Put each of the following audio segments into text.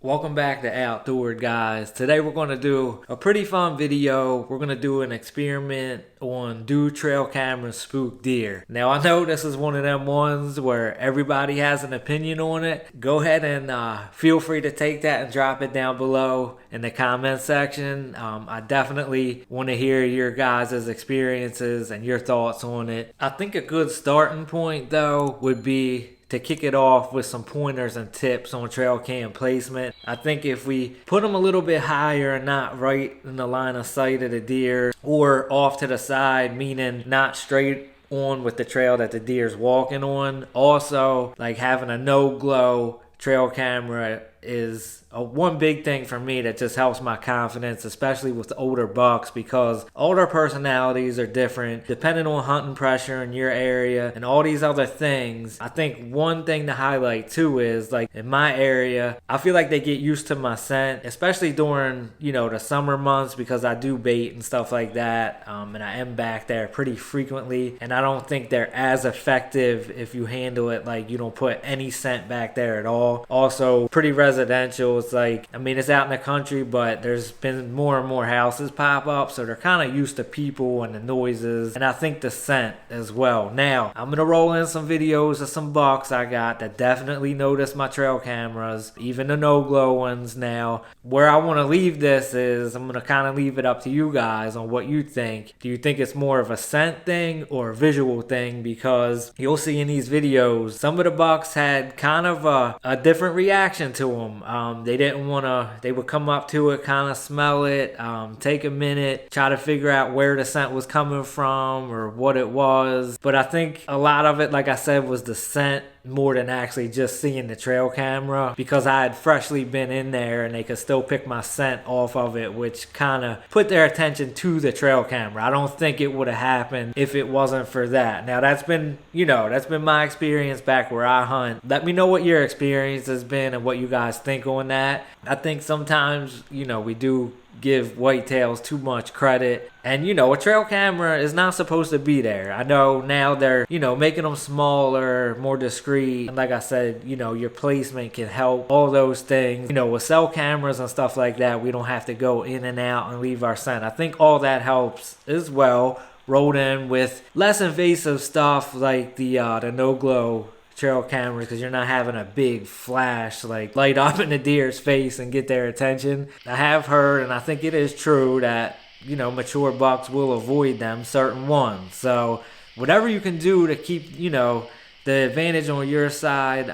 Welcome back to Outdoor Guys. Today we're going to do a pretty fun video. We're going to do an experiment on do trail camera spook deer. Now I know this is one of them ones where everybody has an opinion on it. Go ahead and feel free to take that and drop it down below in the comment section. I definitely want to hear your guys' experiences and your thoughts on it. I think a good starting point though would be to kick it off with some pointers and tips on trail cam placement. I think if we put them a little bit higher and not right in the line of sight of the deer, or off to the side, meaning not straight on with the trail that the deer's walking on. Also, like having a no glow trail camera is one big thing for me that just helps my confidence, especially with older bucks, because older personalities are different depending on hunting pressure in your area and all these other things. I think one thing to highlight too is, like in my area, I feel like they get used to my scent, especially during the summer months, because I do bait and stuff like that, and I am back there pretty frequently, and I don't think they're as effective if you handle it like you don't put any scent back there at all. Also pretty residential. It's like, I mean, it's out in the country, but there's been more and more houses pop up, so they're kind of used to people and the noises, and I think the scent as well. Now I'm gonna roll in some videos of some bucks I got that definitely notice my trail cameras, even the no glow ones. Now where I want to leave this is, I'm gonna kind of leave it up to you guys on what you think. Do you think it's more of a scent thing or a visual thing? Because you'll see in these videos some of the bucks had kind of a different reaction to them. They didn't want to, they would come up to it, kind of smell it, take a minute, try to figure out where the scent was coming from or what it was. But I think a lot of it, like I said, was the scent more than actually just seeing the trail camera, because I had freshly been in there and they could still pick my scent off of it, which kind of put their attention to the trail camera. I don't think it would have happened if it wasn't for that. Now that's been my experience back where I hunt. Let me know what your experience has been and what you guys think on that. I think sometimes we do give whitetails too much credit, and a trail camera is not supposed to be there. I know now they're making them smaller, more discreet, and like I said, your placement can help all those things. With cell cameras and stuff like that, we don't have to go in and out and leave our scent. I think all that helps as well, rolled in with less invasive stuff like the no glow trail cameras, because you're not having a big flash like light up in the deer's face and get their attention. I have heard, and I think it is true, that mature bucks will avoid them, certain ones. So whatever you can do to keep the advantage on your side,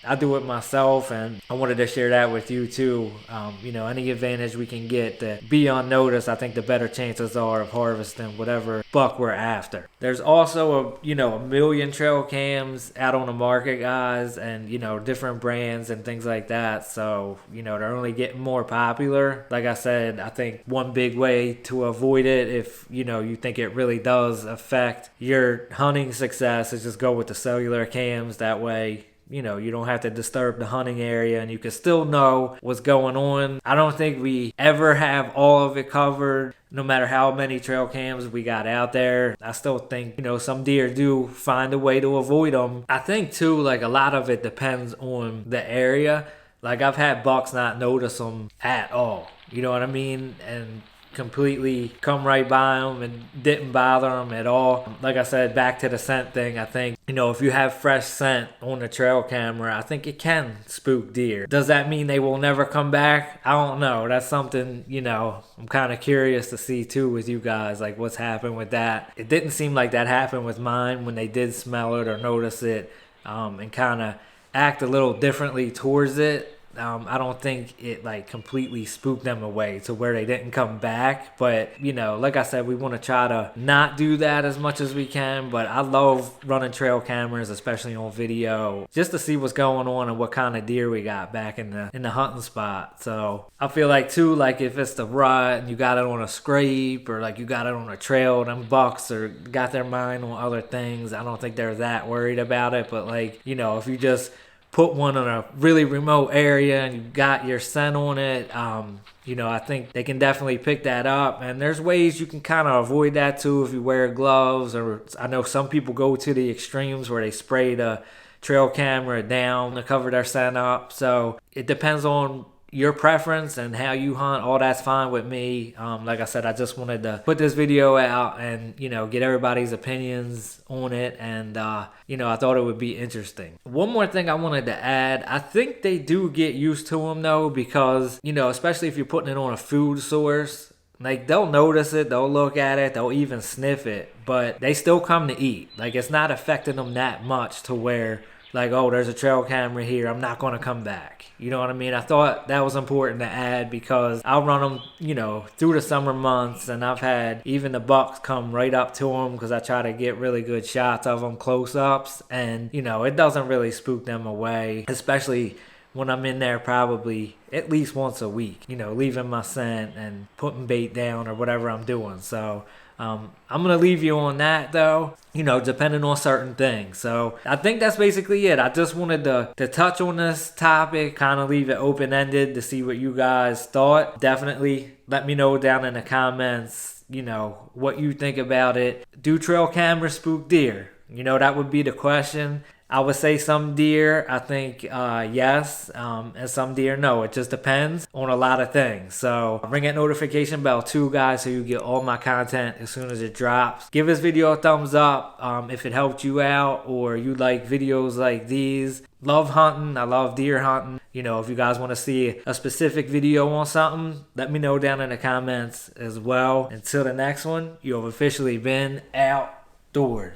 I do it myself, and I wanted to share that with you too. Any advantage we can get to be on notice, I think the better chances are of harvesting whatever buck we're after. There's also a million trail cams out on the market, guys, and different brands and things like that. So they're only getting more popular. Like I said, I think one big way to avoid it, if you think it really does affect your hunting success, is just go with the cellular cams. That way you don't have to disturb the hunting area and you can still know what's going on. I don't think we ever have all of it covered, no matter how many trail cams we got out there. I still think some deer do find a way to avoid them. I think too, like, a lot of it depends on the area. Like, I've had bucks not notice them at all, you know what I mean, and completely come right by them and didn't bother them at all. Like I said, back to the scent thing, I think if you have fresh scent on the trail camera, I think it can spook deer. Does that mean they will never come back? I don't know. That's something I'm kind of curious to see too with you guys, like what's happened with that. It didn't seem like that happened with mine when they did smell it or notice it, and kind of act a little differently towards it. I don't think it like completely spooked them away to where they didn't come back. But like I said, we want to try to not do that as much as we can. But I love running trail cameras, especially on video, just to see what's going on and what kind of deer we got back in the hunting spot. So I feel like too, like if it's the rut and you got it on a scrape, or like you got it on a trail, them bucks or got their mind on other things, I don't think they're that worried about it. But like if you just put one in a really remote area and you got your scent on it, I think they can definitely pick that up. And there's ways you can kind of avoid that too if you wear gloves, or I know some people go to the extremes where they spray the trail camera down to cover their scent up. So it depends on your preference and how you hunt, all that's fine with me. Like I said, I just wanted to put this video out and, you know, get everybody's opinions on it. And, you know, I thought it would be interesting. One more thing I wanted to add, I think they do get used to them though, because, you know, especially if you're putting it on a food source, like they'll notice it, they'll look at it, they'll even sniff it, but they still come to eat. Like it's not affecting them that much to where like, oh, there's a trail camera here, I'm not going to come back. You know what I mean? I thought that was important to add because I'll run them, you know, through the summer months, and I've had even the bucks come right up to them because I try to get really good shots of them, close-ups, and, you know, it doesn't really spook them away, especially when I'm in there probably at least once a week, you know, leaving my scent and putting bait down or whatever I'm doing. So I'm going to leave you on that though, you know, depending on certain things. So I think that's basically it. I just wanted to touch on this topic, kind of leave it open-ended to see what you guys thought. Definitely let me know down in the comments, you know, what you think about it. Do trail cameras spook deer? You know, that would be the question. I would say some deer, I think yes, and some deer no. It just depends on a lot of things. So ring that notification bell too, guys, so you get all my content as soon as it drops. Give this video a thumbs up if it helped you out or you like videos like these. Love hunting. I love deer hunting. You know, if you guys want to see a specific video on something, let me know down in the comments as well. Until the next one, you have officially been outdoors.